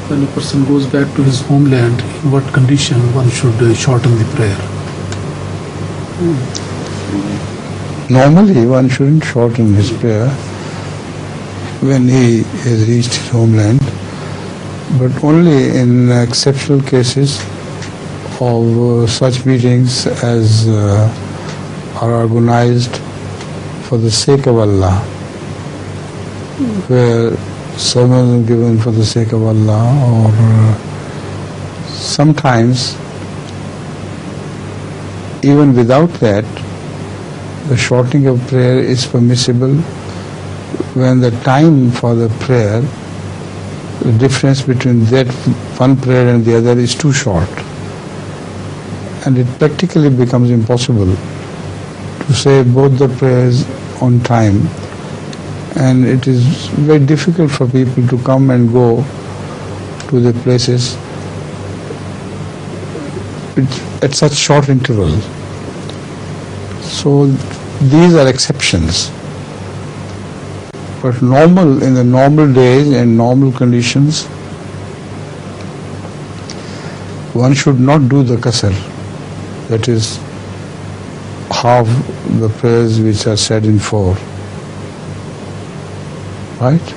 when a person goes back to his homeland, in what condition one should shorten the prayer? Normally, one shouldn't shorten his prayer when he has reached his homeland, but only in exceptional cases of such meetings as are organized for the sake of Allah, where sermons are given for the sake of Allah, or sometimes even without that, the shortening of prayer is permissible when the time for the prayer, the difference between that one prayer and the other is too short, and it practically becomes impossible to say both the prayers on time, and it is very difficult for people to come and go to the places at such short intervals. So these are exceptions. But in the normal days and normal conditions, one should not do the qasr, that is half the prayers which are said in 4. Right?